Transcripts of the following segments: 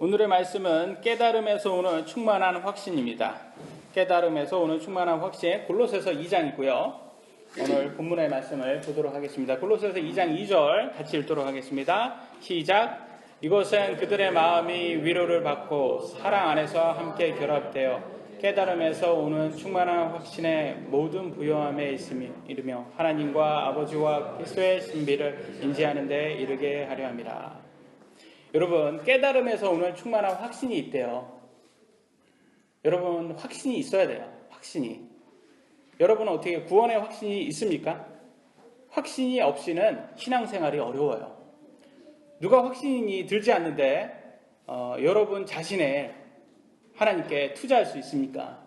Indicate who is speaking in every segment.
Speaker 1: 오늘의 말씀은 깨달음에서 오는 충만한 확신입니다. 깨달음에서 오는 충만한 확신, 골로새서 2장이고요. 오늘 본문의 말씀을 보도록 하겠습니다. 골로새서 2장 2절 같이 읽도록 하겠습니다. 시작. 이것은 그들의 마음이 위로를 받고 사랑 안에서 함께 결합되어 깨달음에서 오는 충만한 확신의 모든 부요함에 이르며 하나님과 아버지와 그리스도의 신비를 인지하는 데 이르게 하려 함이라. 여러분, 깨달음에서 오는 충만한 확신이 있대요. 여러분, 확신이 있어야 돼요. 확신이. 여러분은 어떻게 구원의 확신이 있습니까? 확신이 없이는 신앙생활이 어려워요. 누가 확신이 들지 않는데 여러분 자신의 하나님께 투자할 수 있습니까?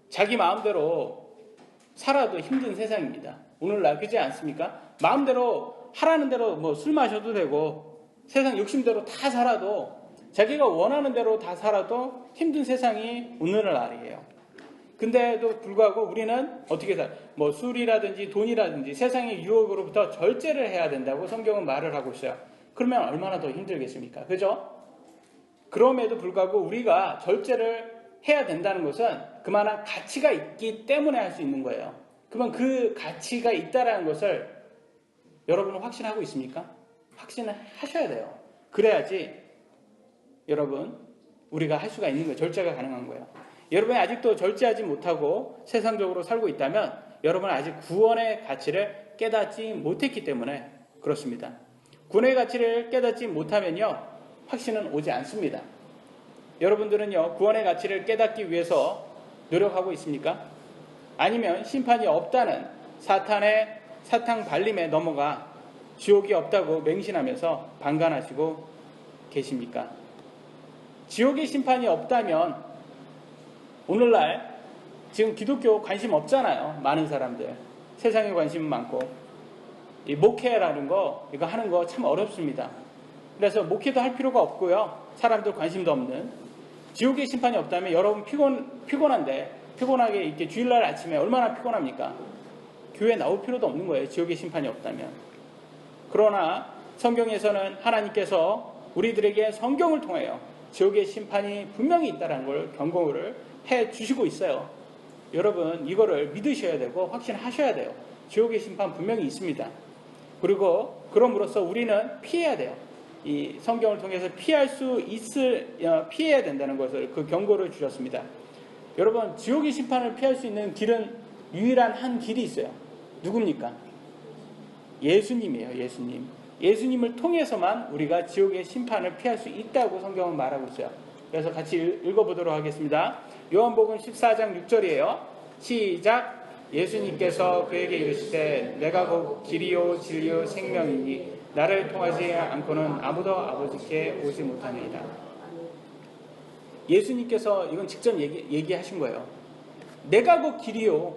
Speaker 1: 자기 마음대로 살아도 힘든 세상입니다. 오늘날 그렇지 않습니까? 마음대로 하라는 대로 술 마셔도 되고 세상 욕심대로 다 살아도 자기가 원하는 대로 다 살아도 힘든 세상이 오늘날이에요. 근데도 불구하고 우리는 어떻게 술이라든지 돈이라든지 세상의 유혹으로부터 절제를 해야 된다고 성경은 말을 하고 있어요. 그러면 얼마나 더 힘들겠습니까? 그죠? 그럼에도 불구하고 우리가 절제를 해야 된다는 것은 그만한 가치가 있기 때문에 할 수 있는 거예요. 그러면 그 가치가 있다는 것을 여러분은 확신하고 있습니까? 확신을 하셔야 돼요. 그래야지 여러분 우리가 할 수가 있는 거예요. 절제가 가능한 거예요. 여러분이 아직도 절제하지 못하고 세상적으로 살고 있다면 여러분은 아직 구원의 가치를 깨닫지 못했기 때문에 그렇습니다. 구원의 가치를 깨닫지 못하면요 확신은 오지 않습니다. 여러분들은요 구원의 가치를 깨닫기 위해서 노력하고 있습니까? 아니면 심판이 없다는 사탄 발림에 넘어가 지옥이 없다고 맹신하면서 방관하시고 계십니까? 지옥의 심판이 없다면 오늘날 지금 기독교 관심 없잖아요. 많은 사람들. 세상에 관심 많고 이 목회라는 거 이거 하는 거 참 어렵습니다. 그래서 목회도 할 필요가 없고요. 사람들 관심도 없는 지옥의 심판이 없다면 여러분 피곤한데 피곤하게 이렇게 주일날 아침에 얼마나 피곤합니까? 교회 나올 필요도 없는 거예요. 지옥의 심판이 없다면. 그러나 성경에서는 하나님께서 우리들에게 성경을 통하여 지옥의 심판이 분명히 있다는 걸 경고를 해 주시고 있어요. 여러분 이거를 믿으셔야 되고 확신하셔야 돼요. 지옥의 심판 분명히 있습니다. 그리고 그럼으로써 우리는 피해야 돼요. 이 성경을 통해서 피해야 된다는 것을 그 경고를 주셨습니다. 여러분 지옥의 심판을 피할 수 있는 길은 유일한 한 길이 있어요. 누굽니까? 예수님이에요. 예수님. 예수님을 통해서만 우리가 지옥의 심판을 피할 수 있다고 성경은 말하고 있어요. 그래서 같이 읽어보도록 하겠습니다. 요한복음 14장 6절이에요. 시작. 예수님께서 그에게 이르시되 내가 곧 길이요 진리요 생명이니 나를 통하지 않고는 아무도 아버지께 오지 못하느니라. 예수님께서 이건 직접 얘기하신 거예요. 내가 곧 길이요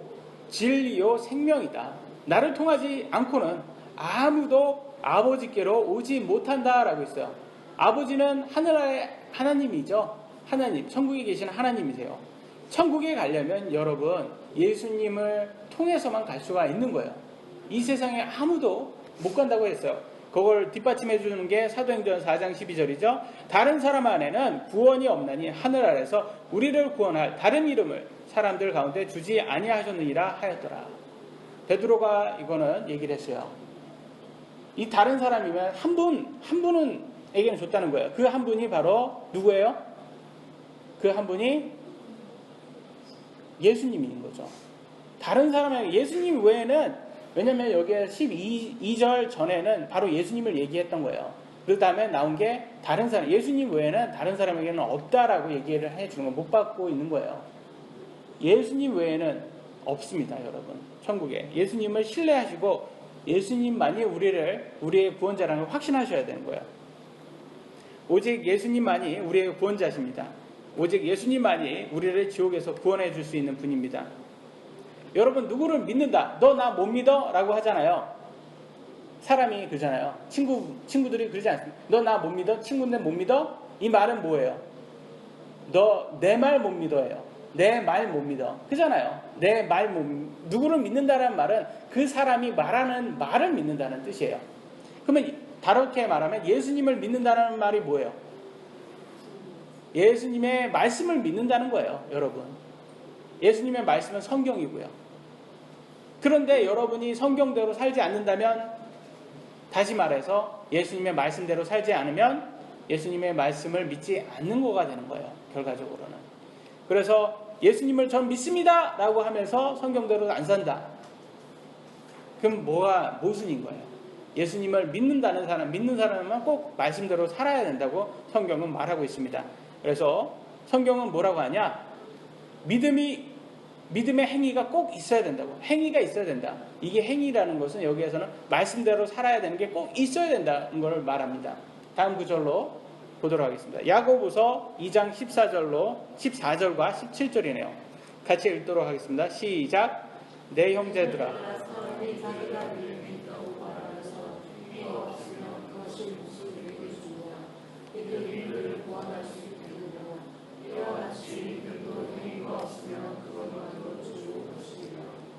Speaker 1: 진리요 생명이다. 나를 통하지 않고는 아무도 아버지께로 오지 못한다라고 있어요. 아버지는 하늘의 하나님이죠. 하나님, 천국에 계신 하나님이세요. 천국에 가려면 여러분 예수님을 통해서만 갈 수가 있는 거예요. 이 세상에 아무도 못 간다고 했어요. 그걸 뒷받침해 주는 게 사도행전 4장 12절이죠. 다른 사람 안에는 구원이 없나니 하늘 아래서 우리를 구원할 다른 이름을 사람들 가운데 주지 아니하셨느니라 하였더라. 베드로가 이거는 얘기를 했어요. 이 다른 사람이면 한 분은 에게는 줬다는 거예요. 그 한 분이 바로 누구예요? 그 한 분이 예수님인 거죠. 다른 사람에게 예수님 외에는 왜냐면 여기에 12절 전에는 바로 예수님을 얘기했던 거예요. 그 다음에 나온 게 다른 사람, 예수님 외에는 다른 사람에게는 없다라고 얘기를 해주는 거 못 받고 있는 거예요. 예수님 외에는 없습니다, 여러분. 천국에. 예수님을 신뢰하시고 예수님만이 우리의 구원자라는 걸 확신하셔야 되는 거예요. 오직 예수님만이 우리의 구원자십니다. 오직 예수님만이 우리를 지옥에서 구원해 줄 수 있는 분입니다. 여러분 누구를 믿는다. 너 나 못 믿어? 라고 하잖아요. 사람이 그러잖아요. 친구들이 그러지 않습니까? 너 나 못 믿어? 친구인데 못 믿어? 이 말은 뭐예요? 너 내 말 못 믿어예요. 내 말 못 믿어. 그잖아요. 내 말 누구를 믿는다는 말은 그 사람이 말하는 말을 믿는다는 뜻이에요. 그러면 다르게 말하면 예수님을 믿는다는 말이 뭐예요? 예수님의 말씀을 믿는다는 거예요, 여러분. 예수님의 말씀은 성경이고요. 그런데 여러분이 성경대로 살지 않는다면, 다시 말해서 예수님의 말씀대로 살지 않으면 예수님의 말씀을 믿지 않는 거가 되는 거예요, 결과적으로는. 그래서 예수님을 전 믿습니다 라고 하면서 성경대로 안 산다. 그럼 뭐가 모순인 거예요. 예수님을 믿는다는 사람, 믿는 사람은 꼭 말씀대로 살아야 된다고 성경은 말하고 있습니다. 그래서 성경은 뭐라고 하냐? 믿음의 행위가 꼭 있어야 된다고. 행위가 있어야 된다. 이게 행위라는 것은 여기에서는 말씀대로 살아야 되는 게 꼭 있어야 된다는 걸 말합니다. 다음 구절로 보도록 하겠습니다. 야고보서 2장 14절과 17절이네요. 같이 읽도록 하겠습니다. 시작. 내 형제들아,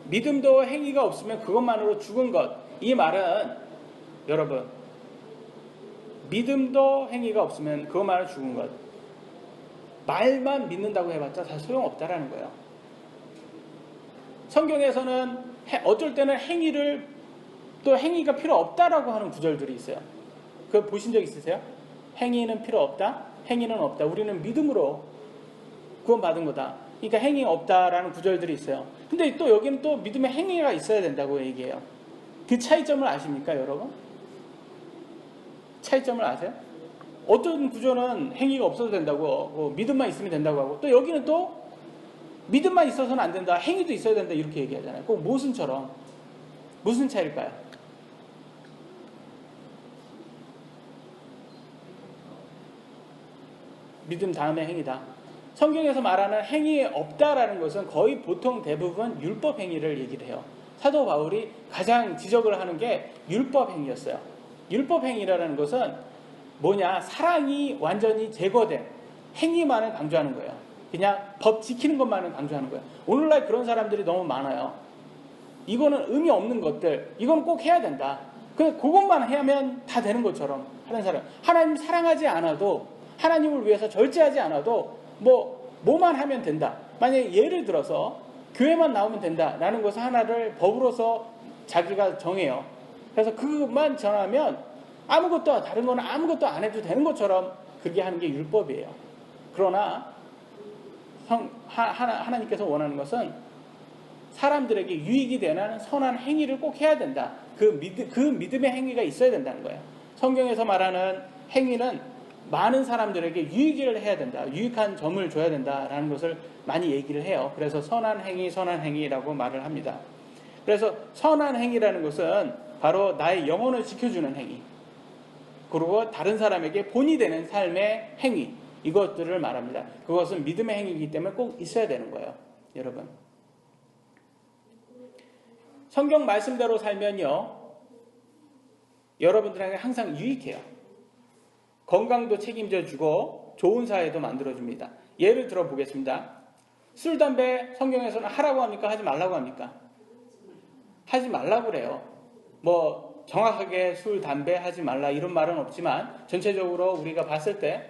Speaker 1: 믿음도 행위가 없으면 그것만으로 죽은 것. 이 말은 여러분, 믿음도 행위가 없으면 그것만으로 죽은 것. 말만 믿는다고 해봤자 다 소용없다라는 거예요. 성경에서는 어쩔 때는 행위가 필요 없다라고 하는 구절들이 있어요. 그거 보신 적 있으세요? 행위는 필요 없다? 행위는 없다. 우리는 믿음으로 구원받은 거다. 그러니까 행위 없다라는 구절들이 있어요. 근데 또 여기는 또 믿음의 행위가 있어야 된다고 얘기해요. 그 차이점을 아십니까, 여러분? 차이점을 아세요? 어떤 구조는 행위가 없어도 된다고, 믿음만 있으면 된다고 하고, 또 여기는 또 믿음만 있어서는 안 된다, 행위도 있어야 된다, 이렇게 얘기하잖아요. 꼭 모순처럼. 무슨 차이일까요? 믿음 다음에 행위다. 성경에서 말하는 행위 없다라는 것은 거의 보통 대부분 율법 행위를 얘기를 해요. 사도 바울이 가장 지적을 하는 게 율법 행위였어요. 율법 행위라는 것은 뭐냐? 사랑이 완전히 제거된 행위만을 강조하는 거예요. 그냥 법 지키는 것만을 강조하는 거예요. 오늘날 그런 사람들이 너무 많아요. 이거는 의미 없는 것들, 이건 꼭 해야 된다. 그것만 하면 다 되는 것처럼 하는 사람. 하나님 사랑하지 않아도, 하나님을 위해서 절제하지 않아도 뭐만 하면 된다. 만약에 예를 들어서 교회만 나오면 된다라는 것을 하나를 법으로서 자기가 정해요. 그래서 그것만 전하면 다른 거는 아무것도 안 해도 되는 것처럼 그렇게 하는 게 율법이에요. 그러나 하나님께서 원하는 것은 사람들에게 유익이 되는 선한 행위를 꼭 해야 된다. 그 믿음의 행위가 있어야 된다는 거예요. 성경에서 말하는 행위는 많은 사람들에게 유익을 해야 된다. 유익한 점을 줘야 된다라는 것을 많이 얘기를 해요. 그래서 선한 행위라고 말을 합니다. 그래서 선한 행위라는 것은 바로 나의 영혼을 지켜주는 행위, 그리고 다른 사람에게 본이 되는 삶의 행위, 이것들을 말합니다. 그것은 믿음의 행위이기 때문에 꼭 있어야 되는 거예요, 여러분. 성경 말씀대로 살면요, 여러분들에게 항상 유익해요. 건강도 책임져주고 좋은 사회도 만들어줍니다. 예를 들어 보겠습니다. 술, 담배 성경에서는 하라고 합니까? 하지 말라고 합니까? 하지 말라고 그래요. 정확하게 술, 담배 하지 말라 이런 말은 없지만 전체적으로 우리가 봤을 때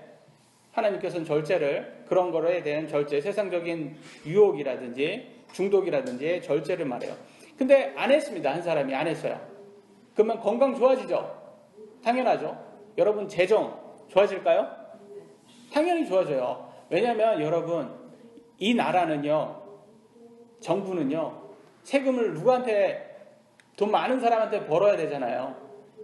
Speaker 1: 하나님께서는 절제를, 그런 거에 대한 절제, 세상적인 유혹이라든지 중독이라든지 절제를 말해요. 근데 안 했습니다. 한 사람이 안 했어요. 그러면 건강 좋아지죠? 당연하죠. 여러분 재정 좋아질까요? 당연히 좋아져요. 왜냐하면 여러분, 이 나라는요, 정부는요, 세금을 돈 많은 사람한테 벌어야 되잖아요.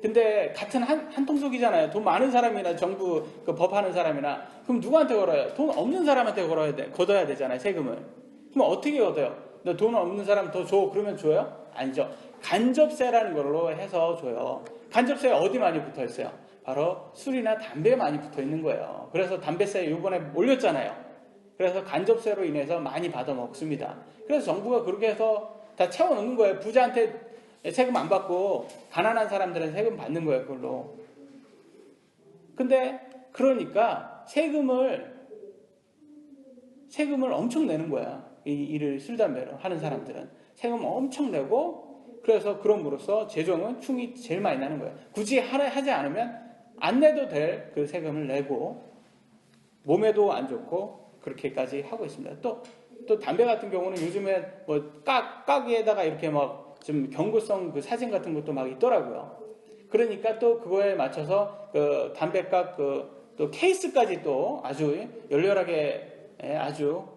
Speaker 1: 근데 같은 한 통속이잖아요. 돈 많은 사람이나 정부 법하는 사람이나. 그럼 누구한테 걸어요? 돈 없는 사람한테 걷어야 되잖아요, 세금을. 그럼 어떻게 걷어요? 너 돈 없는 사람 더 줘. 그러면 줘요? 아니죠. 간접세라는 걸로 해서 줘요. 간접세 어디 많이 붙어 있어요? 바로 술이나 담배에 많이 붙어 있는 거예요. 그래서 담배세 이번에 올렸잖아요. 그래서 간접세로 인해서 많이 받아 먹습니다. 그래서 정부가 그렇게 해서 다 채워놓는 거예요. 부자한테 세금 안 받고 가난한 사람들은 세금 받는 거예요, 그걸로. 근데 그러니까 세금을 엄청 내는 거야. 이 일을 술, 담배로 하는 사람들은 세금 엄청 내고, 그래서 그럼으로써 재정은 충이 제일 많이 나는 거예요. 굳이 하지 않으면 안 내도 될 그 세금을 내고, 몸에도 안 좋고 그렇게까지 하고 있습니다. 또 담배 같은 경우는 요즘에 뭐 깍에다가 이렇게 막 좀 경고성 그 사진 같은 것도 막 있더라고요. 그러니까 또 그거에 맞춰서 그 담배깍 또 케이스까지 또 아주 열렬하게 아주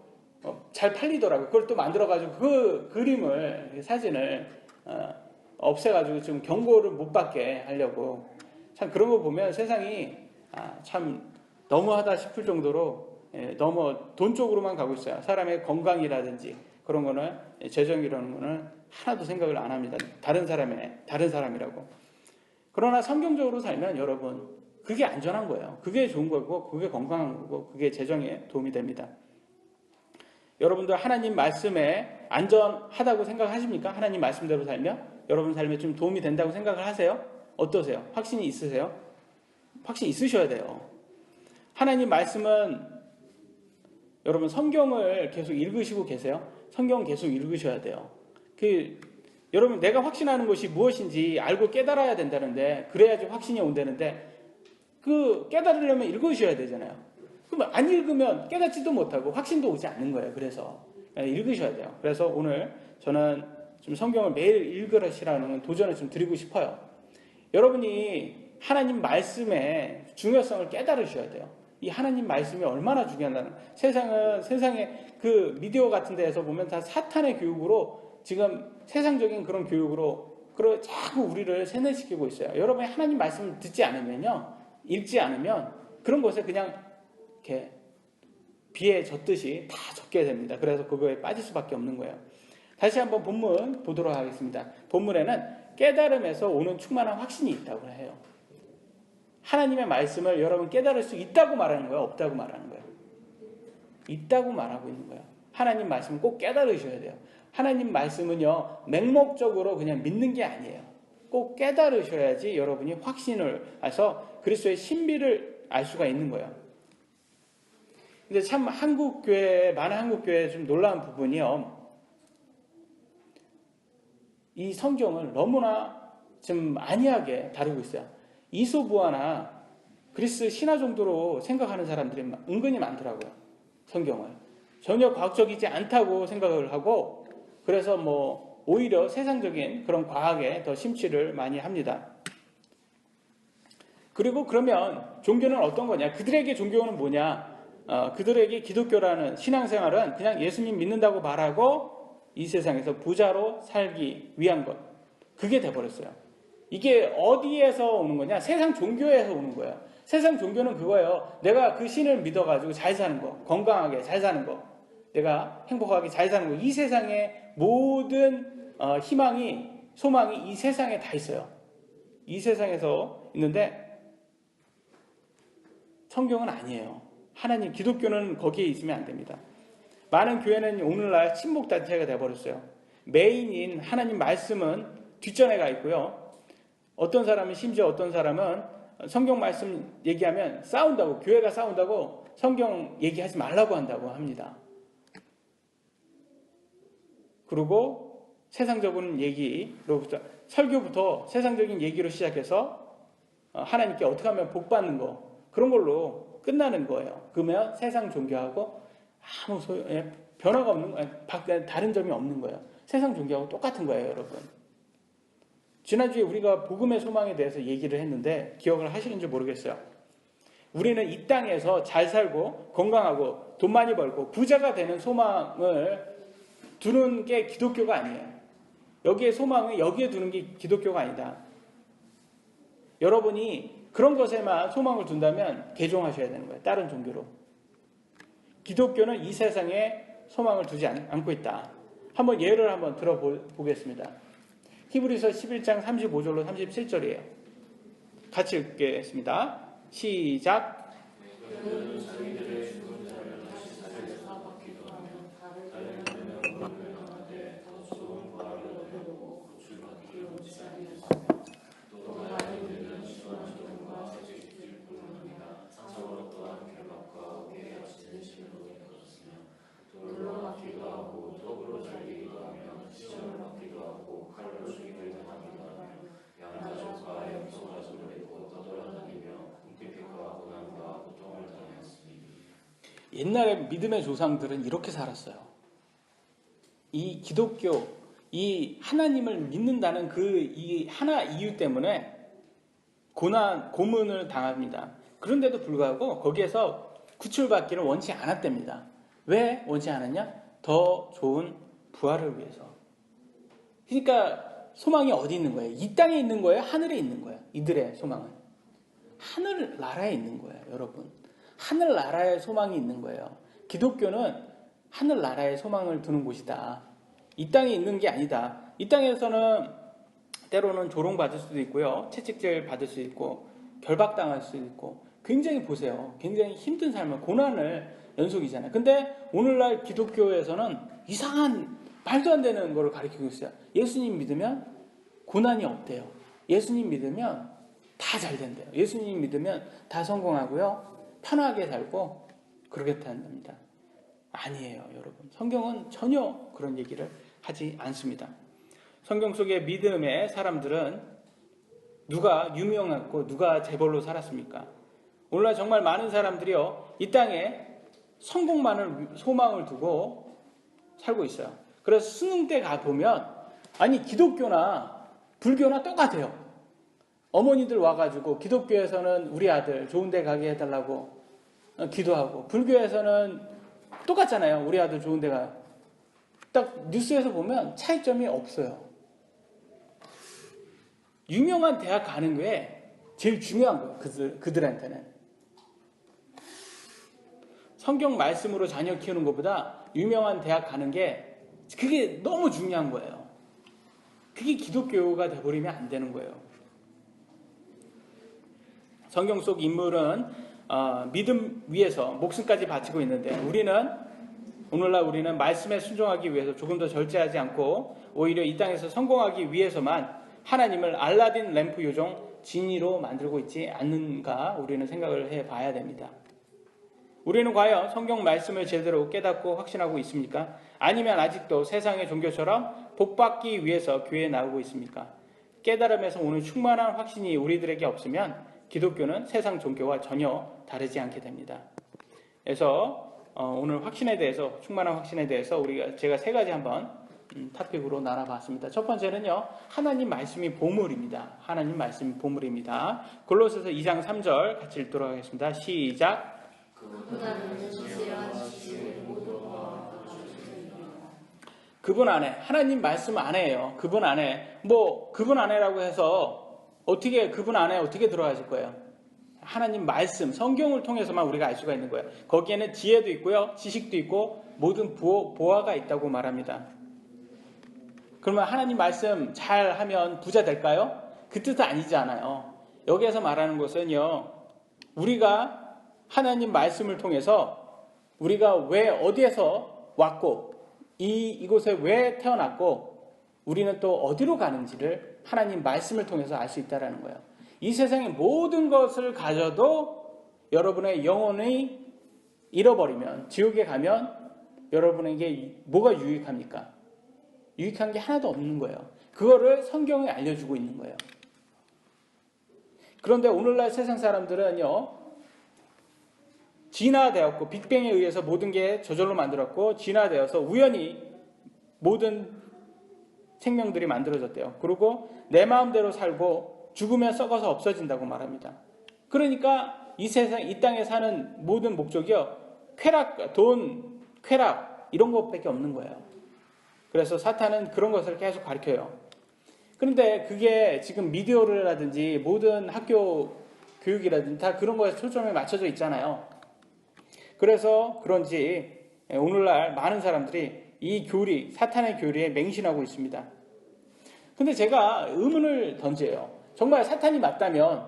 Speaker 1: 잘 팔리더라고요. 그걸 또 만들어가지고 그 그림을 사진을 없애가지고 좀 경고를 못 받게 하려고 참 그런 거 보면 세상이 참 너무하다 싶을 정도로 너무 돈 쪽으로만 가고 있어요. 사람의 건강이라든지 그런 거는 재정이라는 거는 하나도 생각을 안 합니다. 다른 사람이라고. 그러나 성경적으로 살면 여러분 그게 안전한 거예요. 그게 좋은 거고 그게 건강한 거고 그게 재정에 도움이 됩니다. 여러분들 하나님 말씀에 안전하다고 생각하십니까? 하나님 말씀대로 살면 여러분 삶에 좀 도움이 된다고 생각을 하세요? 어떠세요? 확신이 있으세요? 확신이 있으셔야 돼요. 하나님 말씀은 여러분 성경을 계속 읽으시고 계세요? 성경 계속 읽으셔야 돼요. 여러분 내가 확신하는 것이 무엇인지 알고 깨달아야 된다는데 그래야지 확신이 온다는데 그 깨달으려면 읽으셔야 되잖아요. 그럼 안 읽으면 깨닫지도 못하고 확신도 오지 않는 거예요. 그래서 읽으셔야 돼요. 그래서 오늘 저는 좀 성경을 매일 읽으시라는 도전을 좀 드리고 싶어요. 여러분이 하나님 말씀의 중요성을 깨달으셔야 돼요. 이 하나님 말씀이 얼마나 중요하다는 세상의 그 미디어 같은 데에서 보면 다 사탄의 교육으로 지금 세상적인 그런 교육으로 자꾸 우리를 세뇌시키고 있어요. 여러분이 하나님 말씀을 듣지 않으면요, 읽지 않으면 그런 것에 그냥 이렇게 비에 젖듯이 다 젖게 됩니다. 그래서 그거에 빠질 수밖에 없는 거예요. 다시 한번 본문 보도록 하겠습니다. 본문에는 깨달음에서 오는 충만한 확신이 있다고 해요. 하나님의 말씀을 여러분 깨달을 수 있다고 말하는 거예요? 없다고 말하는 거예요? 있다고 말하고 있는 거예요. 하나님 말씀을 꼭 깨달으셔야 돼요. 하나님 말씀은요, 맹목적으로 그냥 믿는 게 아니에요. 꼭 깨달으셔야지 여러분이 확신을 해서 그리스도의 신비를 알 수가 있는 거예요. 근데 참 많은 한국교회에 좀 놀라운 부분이요. 이 성경을 너무나 좀 안이하게 다루고 있어요. 이소부화나 그리스 신화 정도로 생각하는 사람들이 은근히 많더라고요. 성경을. 전혀 과학적이지 않다고 생각을 하고 그래서 뭐 오히려 세상적인 그런 과학에 더 심취를 많이 합니다. 그리고 그러면 종교는 어떤 거냐? 그들에게 종교는 뭐냐? 그들에게 기독교라는 신앙생활은 그냥 예수님 믿는다고 말하고 이 세상에서 부자로 살기 위한 것. 그게 돼버렸어요. 이게 어디에서 오는 거냐? 세상 종교에서 오는 거예요. 세상 종교는 그거예요. 내가 그 신을 믿어가지고 잘 사는 거, 건강하게 잘 사는 거, 내가 행복하게 잘 사는 거. 이 세상의 모든 희망이, 소망이 이 세상에 다 있어요. 이 세상에서 있는데 성경은 아니에요. 하나님, 기독교는 거기에 있으면 안 됩니다. 많은 교회는 오늘날 친목단체가 되어버렸어요. 메인인 하나님 말씀은 뒷전에 가 있고요. 심지어 어떤 사람은 성경 말씀 얘기하면 싸운다고, 교회가 싸운다고 성경 얘기하지 말라고 한다고 합니다. 그리고 세상적인 얘기로부터, 설교부터 세상적인 얘기로 시작해서 하나님께 어떻게 하면 복 받는 거, 그런 걸로 끝나는 거예요. 그러면 세상 종교하고 아무 변화가 없는 거예요. 다른 점이 없는 거예요. 세상 종교하고 똑같은 거예요, 여러분. 지난주에 우리가 복음의 소망에 대해서 얘기를 했는데 기억을 하시는지 모르겠어요. 우리는 이 땅에서 잘 살고 건강하고 돈 많이 벌고 부자가 되는 소망을 두는 게 기독교가 아니에요. 여기에 소망을 여기에 두는 게 기독교가 아니다. 여러분이 그런 것에만 소망을 둔다면 개종하셔야 되는 거예요. 다른 종교로. 기독교는 이 세상에 소망을 두지 않고 있다. 한번 예를 한번 들어보겠습니다. 히브리서 11장 35절로 37절이에요. 같이 읽겠습니다. 시작. 옛날에 믿음의 조상들은 이렇게 살았어요. 이 기독교, 이 하나님을 믿는다는 이 하나 이유 때문에 고문을 당합니다. 그런데도 불구하고 거기에서 구출받기를 원치 않았답니다. 왜 원치 않았냐? 더 좋은 부활을 위해서. 그러니까 소망이 어디 있는 거예요? 이 땅에 있는 거예요? 하늘에 있는 거예요? 이들의 소망은 하늘나라에 있는 거예요. 여러분, 하늘나라에 소망이 있는 거예요. 기독교는 하늘나라에 소망을 두는 곳이다. 이 땅에 있는 게 아니다. 이 땅에서는 때로는 조롱받을 수도 있고요, 채찍질 받을 수 있고 결박당할 수도 있고, 굉장히 보세요, 굉장히 힘든 삶을, 고난을 연속이잖아요. 근데 오늘날 기독교에서는 이상한 말도 안 되는 거를 가르치고 있어요. 예수님 믿으면 고난이 없대요. 예수님 믿으면 다 잘 된대요. 예수님 믿으면 다 성공하고요, 편하게 살고 그러겠다는 겁니다. 아니에요, 여러분. 성경은 전혀 그런 얘기를 하지 않습니다. 성경 속의 믿음의 사람들은 누가 유명하고 누가 재벌로 살았습니까? 오늘날 정말 많은 사람들이요, 이 땅에 성공만을 소망을 두고 살고 있어요. 그래서 수능 때 가보면, 아니, 기독교나 불교나 똑같아요. 어머니들 와가지고 기독교에서는 우리 아들 좋은 데 가게 해달라고 기도하고, 불교에서는 똑같잖아요. 우리 아들 좋은 데 가. 딱 뉴스에서 보면 차이점이 없어요. 유명한 대학 가는 게 제일 중요한 거예요. 그들한테는. 성경 말씀으로 자녀 키우는 것보다 유명한 대학 가는 게, 그게 너무 중요한 거예요. 그게 기독교가 돼버리면 안 되는 거예요. 성경 속 인물은 믿음 위에서 목숨까지 바치고 있는데, 오늘날 우리는 말씀에 순종하기 위해서 조금 더 절제하지 않고 오히려 이 땅에서 성공하기 위해서만 하나님을 알라딘 램프 요정 진이로 만들고 있지 않는가, 우리는 생각을 해봐야 됩니다. 우리는 과연 성경 말씀을 제대로 깨닫고 확신하고 있습니까? 아니면 아직도 세상의 종교처럼 복받기 위해서 교회에 나오고 있습니까? 깨달음에서 오는 충만한 확신이 우리들에게 없으면 기독교는 세상 종교와 전혀 다르지 않게 됩니다. 그래서 오늘 확신에 대해서, 충만한 확신에 대해서 제가 세 가지 한번 토픽으로 나눠봤습니다. 첫 번째는요, 하나님 말씀이 보물입니다. 하나님 말씀이 보물입니다. 골로새서 2장 3절 같이 읽도록 하겠습니다. 시작. 그분 안에, 하나님 말씀 안에요. 그분 안에, 그분 안에라고 해서 어떻게, 그분 안에 어떻게 들어가실 거예요? 하나님 말씀, 성경을 통해서만 우리가 알 수가 있는 거예요. 거기에는 지혜도 있고요, 지식도 있고 모든 보화가 있다고 말합니다. 그러면 하나님 말씀 잘 하면 부자 될까요? 그 뜻은 아니잖아요. 여기에서 말하는 것은요, 우리가 하나님 말씀을 통해서 우리가 왜 어디에서 왔고 이곳에 왜 태어났고 우리는 또 어디로 가는지를 하나님 말씀을 통해서 알 수 있다는 거예요. 이 세상의 모든 것을 가져도 여러분의 영혼이 잃어버리면, 지옥에 가면 여러분에게 뭐가 유익합니까? 유익한 게 하나도 없는 거예요. 그거를 성경이 알려주고 있는 거예요. 그런데 오늘날 세상 사람들은요, 진화되었고, 빅뱅에 의해서 모든 게 저절로 만들었고 진화되어서 우연히 모든 생명들이 만들어졌대요. 그리고 내 마음대로 살고 죽으면 썩어서 없어진다고 말합니다. 그러니까 이 세상, 이 땅에 사는 모든 목적이요, 쾌락, 돈, 쾌락, 이런 것밖에 없는 거예요. 그래서 사탄은 그런 것을 계속 가르쳐요. 그런데 그게 지금 미디어라든지 모든 학교 교육이라든지 다 그런 거에 초점이 맞춰져 있잖아요. 그래서 그런지 오늘날 많은 사람들이 이 교리, 사탄의 교리에 맹신하고 있습니다. 근데 제가 의문을 던져요. 정말 사탄이 맞다면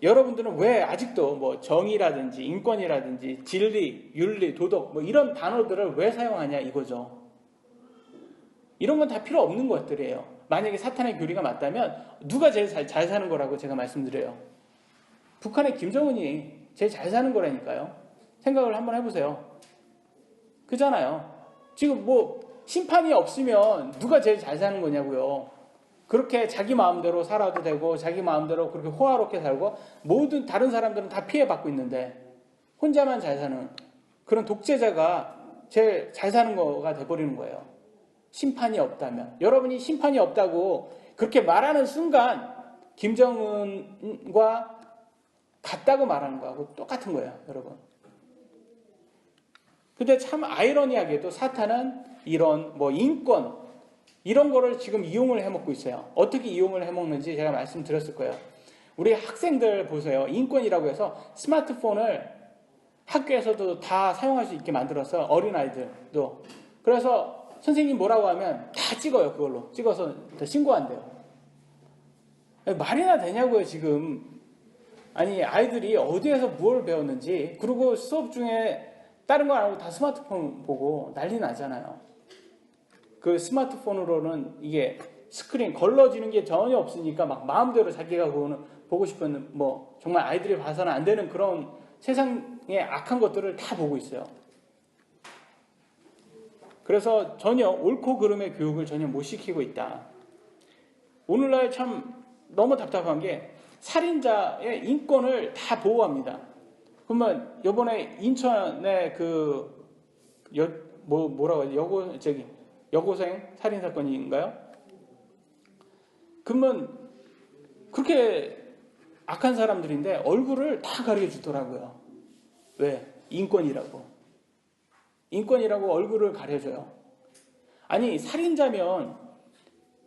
Speaker 1: 여러분들은 왜 아직도 정의라든지 인권이라든지 진리, 윤리, 도덕 이런 단어들을 왜 사용하냐 이거죠. 이런 건 다 필요 없는 것들이에요. 만약에 사탄의 교리가 맞다면 누가 제일 잘 사는 거라고 제가 말씀드려요? 북한의 김정은이 제일 잘 사는 거라니까요. 생각을 한번 해보세요. 그잖아요. 지금 심판이 없으면 누가 제일 잘 사는 거냐고요. 그렇게 자기 마음대로 살아도 되고 자기 마음대로 그렇게 호화롭게 살고 모든 다른 사람들은 다 피해받고 있는데 혼자만 잘 사는, 그런 독재자가 제일 잘 사는 거가 돼버리는 거예요. 심판이 없다면. 여러분이 심판이 없다고 그렇게 말하는 순간 김정은과 같다고 말하는 거하고 똑같은 거예요, 여러분. 근데 참 아이러니하게도 사탄은 이런 뭐 인권 이런 거를 지금 이용을 해먹고 있어요. 어떻게 이용을 해먹는지 제가 말씀드렸을 거예요. 우리 학생들 보세요. 인권이라고 해서 스마트폰을 학교에서도 다 사용할 수 있게 만들어서 어린아이들도. 그래서 선생님 뭐라고 하면 다 찍어요. 그걸로 찍어서 신고한대요. 말이나 되냐고요, 지금. 아니, 아이들이 어디에서 뭘 배웠는지, 그리고 수업 중에 다른 거 안 하고 다 스마트폰 보고 난리 나잖아요. 그 스마트폰으로는 이게 스크린 걸러지는 게 전혀 없으니까 막 마음대로 자기가 보고 싶은 뭐 정말 아이들이 봐서는 안 되는 그런 세상의 악한 것들을 다 보고 있어요. 그래서 전혀 옳고 그름의 교육을 전혀 못 시키고 있다. 오늘날 참 너무 답답한 게 살인자의 인권을 다 보호합니다. 그러면 이번에 인천에 뭐라고 하지? 여고생 살인 사건인가요? 그러면 그렇게 악한 사람들인데 얼굴을 다 가리켜 주더라고요. 왜? 인권이라고 얼굴을 가려줘요. 아니, 살인자면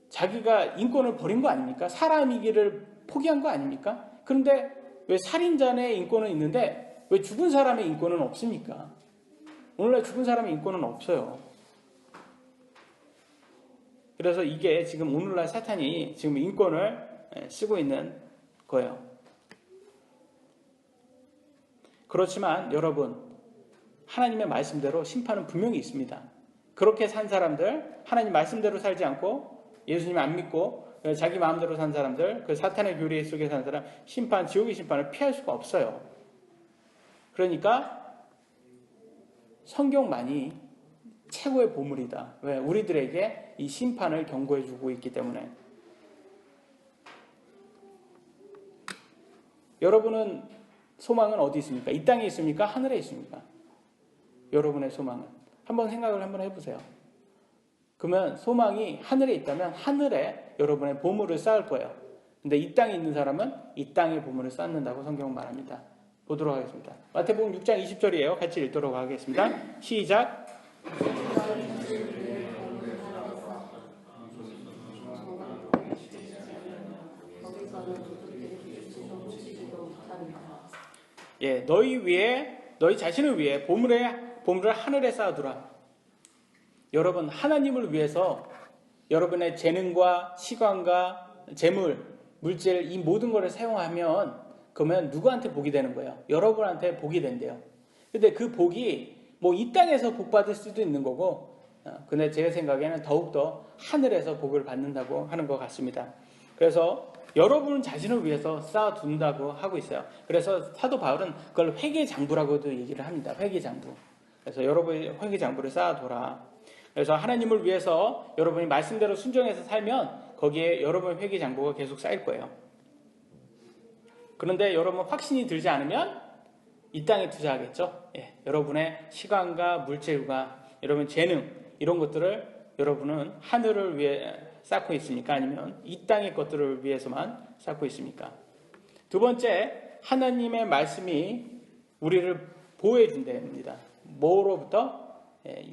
Speaker 1: 자기가 인권을 버린 거 아닙니까? 사람이기를 포기한 거 아닙니까? 그런데 왜 살인자의 인권은 있는데 왜 죽은 사람의 인권은 없습니까? 오늘날 죽은 사람의 인권은 없어요. 그래서 이게 지금 오늘날 사탄이 지금 인권을 쓰고 있는 거예요. 그렇지만 여러분, 하나님의 말씀대로 심판은 분명히 있습니다. 그렇게 산 사람들, 하나님 말씀대로 살지 않고 예수님 안 믿고 자기 마음대로 산 사람들, 그 사탄의 교리 속에 산 사람, 지옥의 심판을 피할 수가 없어요. 그러니까 성경만이 최고의 보물이다. 왜? 우리들에게 이 심판을 경고해주고 있기 때문에. 여러분은 소망은 어디 있습니까? 이 땅에 있습니까? 하늘에 있습니까? 여러분의 소망은. 한번 생각을 한번 해보세요. 그러면 소망이 하늘에 있다면 하늘에 여러분의 보물을 쌓을 거예요. 근데 이 땅에 있는 사람은 이 땅의 보물을 쌓는다고 성경은 말합니다. 보도록 하겠습니다. 마태복음 6장 20절이에요. 같이 읽도록 하겠습니다. 시작. 예, 너희 자신을 위해 보물을 하늘에 쌓아두라. 여러분, 하나님을 위해서 여러분의 재능과 시간과 재물, 물질, 이 모든 것을 사용하면 그러면 누구한테 복이 되는 거예요? 여러분한테 복이 된대요. 근데 그 복이 뭐 이 땅에서 복 받을 수도 있는 거고, 근데 제 생각에는 더욱더 하늘에서 복을 받는다고 하는 것 같습니다. 그래서 여러분 자신을 위해서 쌓아둔다고 하고 있어요. 그래서 사도 바울은 그걸 회개장부라고도 얘기를 합니다. 회개장부. 그래서 여러분이 회개장부를 쌓아둬라. 그래서 하나님을 위해서 여러분이 말씀대로 순종해서 살면 거기에 여러분의 회개장부가 계속 쌓일 거예요. 그런데 여러분 확신이 들지 않으면 이 땅에 투자하겠죠. 예, 여러분의 시간과 물질과 여러분 재능 이런 것들을 여러분은 하늘을 위해 쌓고 있습니까? 아니면 이 땅의 것들을 위해서만 쌓고 있습니까? 두 번째, 하나님의 말씀이 우리를 보호해 준답니다. 뭐로부터?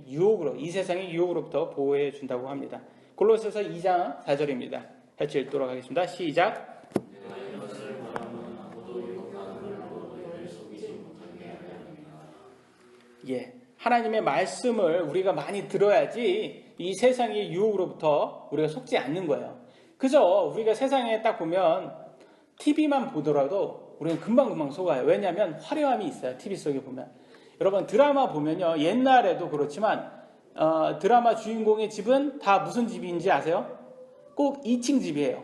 Speaker 1: 유혹으로, 이 세상의 유혹으로부터 보호해 준다고 합니다. 골로새서 2장 4절입니다. 같이 읽도록 하겠습니다. 시작. 예, 하나님의 말씀을 우리가 많이 들어야지 이 세상의 유혹으로부터 우리가 속지 않는 거예요. 그저 우리가 세상에 딱 보면 TV만 보더라도 우리는 금방금방 속아요. 왜냐하면 화려함이 있어요. TV 속에 보면. 여러분 드라마 보면요. 옛날에도 그렇지만 드라마 주인공의 집은 다 무슨 집인지 아세요? 꼭 2층 집이에요.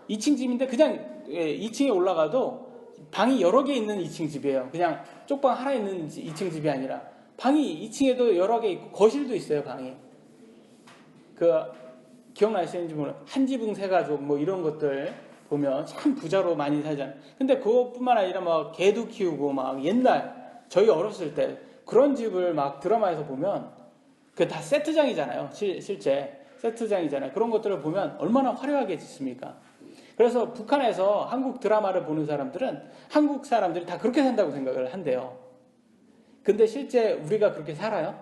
Speaker 1: 2층 집인데 그냥 2층에 올라가도 방이 여러 개 있는 2층 집이에요. 그냥 쪽방 하나 있는 2층 집이 아니라 방이 2층에도 여러 개 있고 거실도 있어요. 방이. 기억나시는지 모르겠어요. 한지붕 세가족 뭐 이런 것들 보면 참 부자로 많이 살잖아요. 근데 그것뿐만 아니라 막 개도 키우고 막 옛날 저희 어렸을 때 그런 집을 막 드라마에서 보면 그 다 세트장이잖아요. 실제 세트장이잖아요. 그런 것들을 보면 얼마나 화려하게 짓습니까? 그래서 북한에서 한국 드라마를 보는 사람들은 한국 사람들이 다 그렇게 산다고 생각을 한대요. 근데 실제 우리가 그렇게 살아요?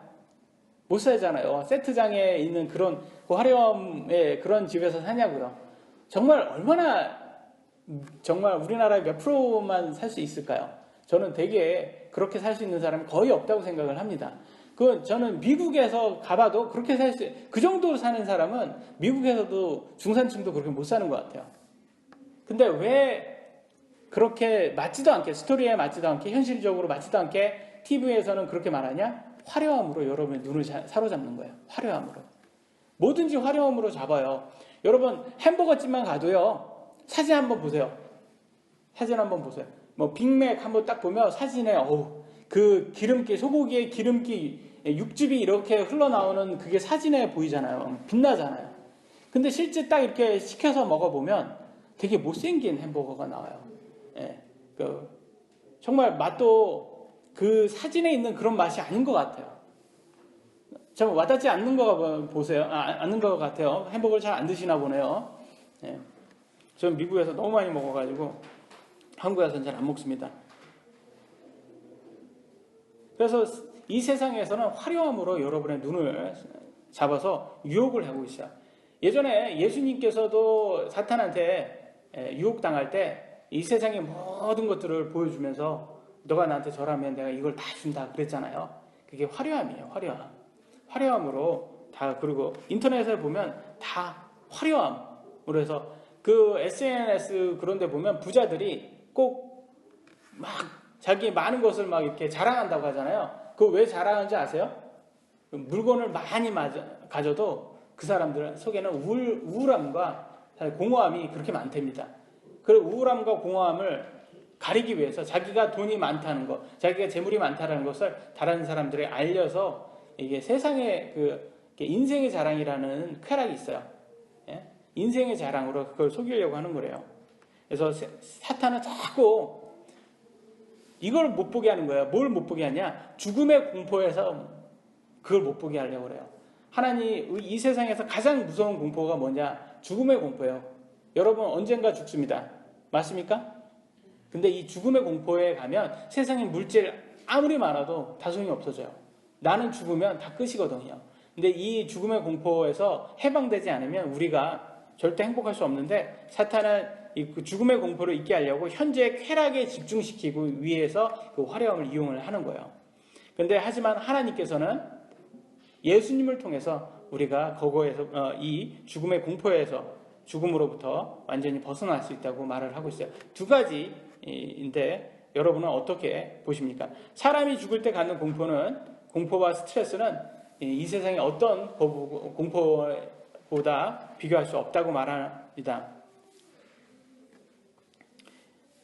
Speaker 1: 못 살잖아요. 세트장에 있는 그런 그 화려함의 그런 집에서 사냐고요. 정말 정말 우리나라의 몇 프로만 살 수 있을까요? 저는 되게 그렇게 살 수 있는 사람이 거의 없다고 생각을 합니다. 저는 미국에서 가봐도 그렇게 그 정도로 사는 사람은 미국에서도 중산층도 그렇게 못 사는 것 같아요. 근데 왜 그렇게 맞지도 않게, 스토리에 맞지도 않게, 현실적으로 맞지도 않게 TV에서는 그렇게 말하냐? 화려함으로 여러분의 눈을 사로잡는 거예요. 화려함으로. 뭐든지 화려함으로 잡아요. 여러분 햄버거집만 가도요. 사진 한번 보세요. 사진 한번 보세요. 뭐 빅맥 한번 딱 보면 사진에 그 기름기, 소고기의 기름기, 육즙이 이렇게 흘러나오는 그게 사진에 보이잖아요. 빛나잖아요. 근데 실제 딱 이렇게 시켜서 먹어보면 되게 못생긴 햄버거가 나와요. 예, 정말 맛도 그 사진에 있는 그런 맛이 아닌 것 같아요. 참 와닿지 않는 거 보세요. 않는 것 같아요. 햄버거를 잘 안 드시나 보네요. 예. 저는 미국에서 너무 많이 먹어가지고 한국에서는 잘 안 먹습니다. 그래서 이 세상에서는 화려함으로 여러분의 눈을 잡아서 유혹을 하고 있어요. 예전에 예수님께서도 사탄한테 유혹당할 때 이 세상의 모든 것들을 보여주면서 너가 나한테 절하면 내가 이걸 다 준다 그랬잖아요. 그게 화려함이에요. 화려함으로 다. 그리고 인터넷에 보면 다 화려함으로 해서 그 SNS 그런 데 보면 부자들이 꼭 막 자기 많은 것을 막 이렇게 자랑한다고 하잖아요. 그거 왜 자랑하는지 아세요? 물건을 많이 가져도 그 사람들 속에는 우울함과 공허함이 그렇게 많답니다. 그 우울함과 공허함을 가리기 위해서 자기가 돈이 많다는 것, 자기가 재물이 많다는 것을 다른 사람들에 알려서 이게 세상의 인생의 자랑이라는 쾌락이 있어요. 예? 인생의 자랑으로 그걸 속이려고 하는 거래요. 그래서 사탄은 자꾸 이걸 못 보게 하는 거예요. 뭘 못 보게 하냐? 죽음의 공포에서 그걸 못 보게 하려고 그래요. 하나님, 이 세상에서 가장 무서운 공포가 뭐냐? 죽음의 공포예요. 여러분 언젠가 죽습니다. 맞습니까? 근데 이 죽음의 공포에 가면 세상에 물질 아무리 많아도 다 소용이 없어져요. 나는 죽으면 다 끝이거든요. 근데 이 죽음의 공포에서 해방되지 않으면 우리가 절대 행복할 수 없는데, 사탄은 그 죽음의 공포를 잊게 하려고 현재 쾌락에 집중시키고 위해서 그 화려함을 이용을 하는 거예요. 근데 하지만 하나님께서는 예수님을 통해서 우리가 거기에서 이 죽음의 공포에서, 죽음으로부터 완전히 벗어날 수 있다고 말을 하고 있어요. 두 가지인데 여러분은 어떻게 보십니까? 사람이 죽을 때 갖는 공포와 스트레스는 이 세상의 어떤 공포보다 비교할 수 없다고 말합니다.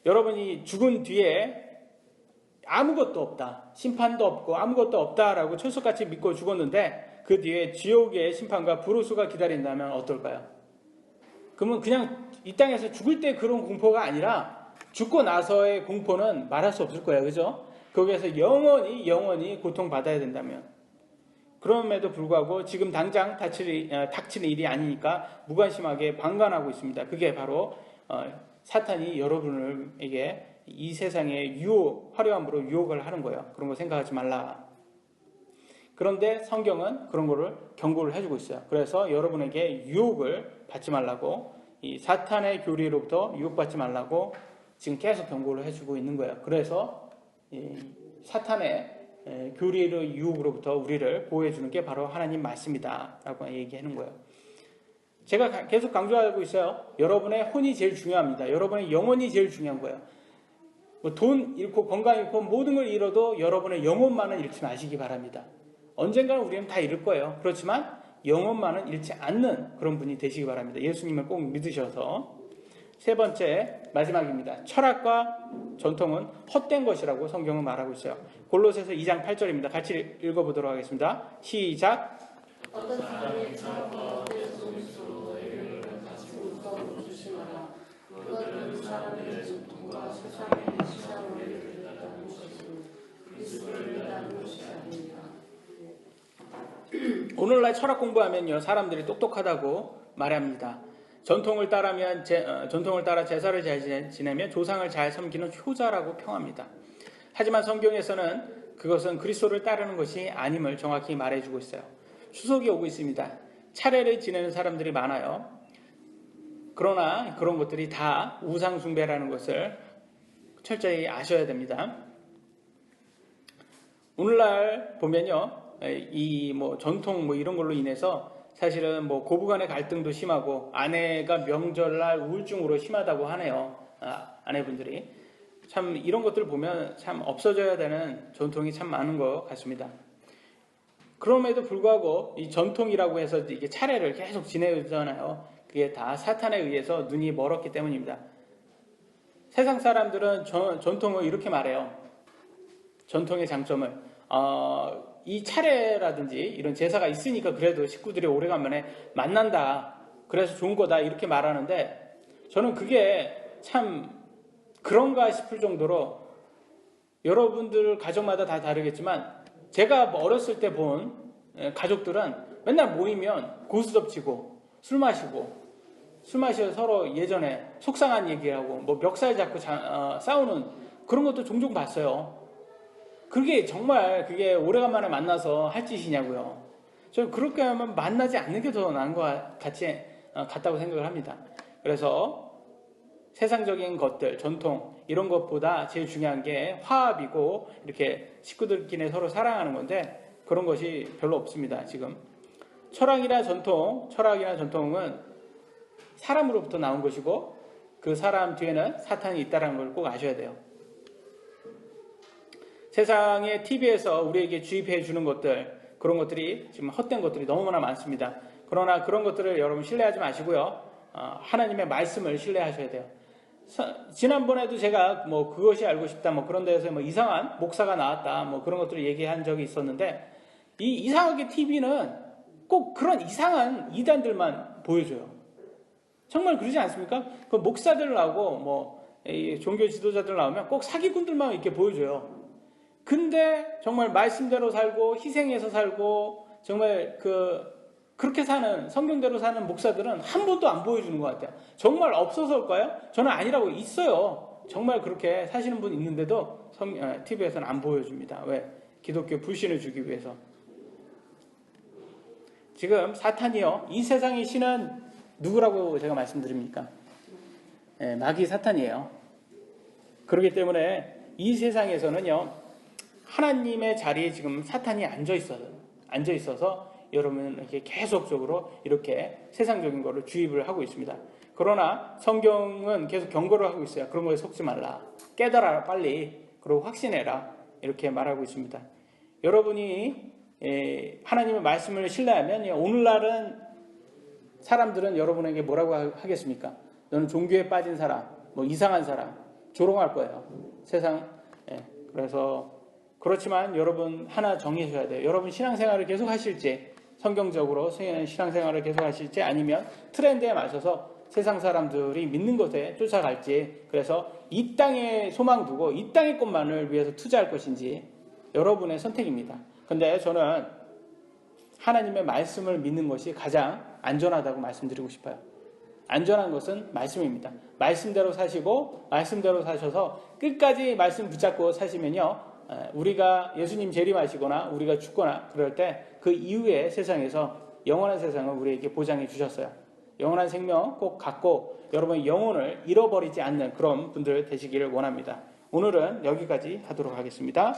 Speaker 1: 여러분이 죽은 뒤에 아무것도 없다, 심판도 없고 아무것도 없다라고 철석같이 믿고 죽었는데 그 뒤에 지옥의 심판과 불호수가 기다린다면 어떨까요? 그러면 그냥 이 땅에서 죽을 때 그런 공포가 아니라 죽고 나서의 공포는 말할 수 없을 거예요. 그죠? 거기에서 영원히 고통받아야 된다면. 그럼에도 불구하고 지금 당장 닥치는 일이 아니니까 무관심하게 방관하고 있습니다. 그게 바로 사탄이 여러분에게 이 세상의 화려함으로 유혹을 하는 거예요. 그런 거 생각하지 말라. 그런데 성경은 그런 거를 경고를 해주고 있어요. 그래서 여러분에게 유혹을 받지 말라고, 이 사탄의 교리로부터 유혹받지 말라고 지금 계속 경고를 해주고 있는 거예요. 그래서 이 사탄의 교리의 유혹으로부터 우리를 보호해주는 게 바로 하나님 말씀이다 라고 얘기하는 거예요. 제가 계속 강조하고 있어요. 여러분의 혼이 제일 중요합니다. 여러분의 영혼이 제일 중요한 거예요. 돈 잃고 건강 잃고 모든 걸 잃어도 여러분의 영혼만은 잃지 마시기 바랍니다. 언젠가는 우리는 다 잃을 거예요. 그렇지만 영혼만은 잃지 않는 그런 분이 되시기 바랍니다. 예수님을 꼭 믿으셔서. 세 번째, 마지막입니다. 철학과 전통은 헛된 것이라고 성경은 말하고 있어요. 골로새서 2장 8절입니다. 같이 읽어보도록 하겠습니다. 시작.
Speaker 2: 어떤 사람의 철학과 속임수로 너희를 가지고 있다고 조심하라. 그것은 사람의 전통과 세상의 시장을 들다는 것이고 그리스도를 따르는 것이 아니라
Speaker 1: 오늘날 철학 공부하면요, 사람들이 똑똑하다고 말합니다. 전통을 따라 제사를 잘 지내면 조상을 잘 섬기는 효자라고 평합니다. 하지만 성경에서는 그것은 그리스도를 따르는 것이 아님을 정확히 말해주고 있어요. 추석이 오고 있습니다. 차례를 지내는 사람들이 많아요. 그러나 그런 것들이 다 우상 숭배라는 것을 철저히 아셔야 됩니다. 오늘날 보면요, 이 전통 이런 걸로 인해서 사실은 고부간의 갈등도 심하고 아내가 명절날 우울증으로 심하다고 하네요. 아내분들이 참 이런 것들 보면 참 없어져야 되는 전통이 참 많은 것 같습니다. 그럼에도 불구하고 이 전통이라고 해서 이게 차례를 계속 지내잖아요. 그게 다 사탄에 의해서 눈이 멀었기 때문입니다. 세상 사람들은 전통을 이렇게 말해요. 전통의 장점을 이 차례라든지 이런 제사가 있으니까 그래도 식구들이 오래간만에 만난다, 그래서 좋은 거다, 이렇게 말하는데 저는 그게 참 그런가 싶을 정도로 여러분들 가정마다 다 다르겠지만 제가 어렸을 때 본 가족들은 맨날 모이면 고스톱치고 술 마셔서 서로 예전에 속상한 얘기하고 멱살 잡고 싸우는 그런 것도 종종 봤어요. 그게 정말 그게 오래간만에 만나서 할 짓이냐고요. 저는 그렇게 하면 만나지 않는 게 더 나은 것 같다고 생각을 합니다. 그래서 세상적인 것들, 전통 이런 것보다 제일 중요한 게 화합이고 이렇게 식구들끼리 서로 사랑하는 건데 그런 것이 별로 없습니다. 지금 철학이나 전통은 사람으로부터 나온 것이고 그 사람 뒤에는 사탄이 있다는 걸 꼭 아셔야 돼요. 세상의 TV에서 우리에게 주입해 주는 것들, 그런 것들이 지금 헛된 것들이 너무나 많습니다. 그러나 그런 것들을 여러분 신뢰하지 마시고요. 하나님의 말씀을 신뢰하셔야 돼요. 지난번에도 제가 그것이 알고 싶다 그런 데에서 이상한 목사가 나왔다 그런 것들을 얘기한 적이 있었는데 이 이상하게 TV는 꼭 그런 이상한 이단들만 보여줘요. 정말 그러지 않습니까? 그 목사들 나오고 종교 지도자들 나오면 꼭 사기꾼들만 이렇게 보여줘요. 근데 정말 말씀대로 살고 희생해서 살고 정말 그렇게 사는, 성경대로 사는 목사들은 한 번도 안 보여주는 것 같아요. 정말 없어서일까요? 저는 아니라고, 있어요. 정말 그렇게 사시는 분 있는데도 TV에서는 안 보여줍니다. 왜? 기독교 불신을 주기 위해서. 지금 사탄이요, 이 세상의 신은 누구라고 제가 말씀드립니까? 마귀 사탄이에요. 그렇기 때문에 이 세상에서는요, 하나님의 자리에 지금 사탄이 앉아 있어서 여러분은 이렇게 계속적으로 이렇게 세상적인 거를 주입을 하고 있습니다. 그러나 성경은 계속 경고를 하고 있어요. 그런 거에 속지 말라. 깨달아라 빨리. 그리고 확신해라. 이렇게 말하고 있습니다. 여러분이 하나님의 말씀을 신뢰하면 오늘날은 사람들은 여러분에게 뭐라고 하겠습니까? 너는 종교에 빠진 사람, 이상한 사람, 조롱할 거예요. 세상. 그래서 그렇지만 여러분 하나 정해셔야 돼요. 여러분 신앙생활을 계속 하실지, 성경적으로 신앙생활을 계속 하실지, 아니면 트렌드에 맞춰서 세상 사람들이 믿는 것에 쫓아갈지, 그래서 이 땅에 소망 두고 이 땅의 것만을 위해서 투자할 것인지 여러분의 선택입니다. 근데 저는 하나님의 말씀을 믿는 것이 가장 안전하다고 말씀드리고 싶어요. 안전한 것은 말씀입니다. 말씀대로 사시고 말씀대로 사셔서 끝까지 말씀 붙잡고 사시면요, 우리가 예수님 재림하시거나 우리가 죽거나 그럴 때 그 이후의 세상에서 영원한 세상을 우리에게 보장해 주셨어요. 영원한 생명 꼭 갖고 여러분의 영혼을 잃어버리지 않는 그런 분들 되시기를 원합니다. 오늘은 여기까지 하도록 하겠습니다.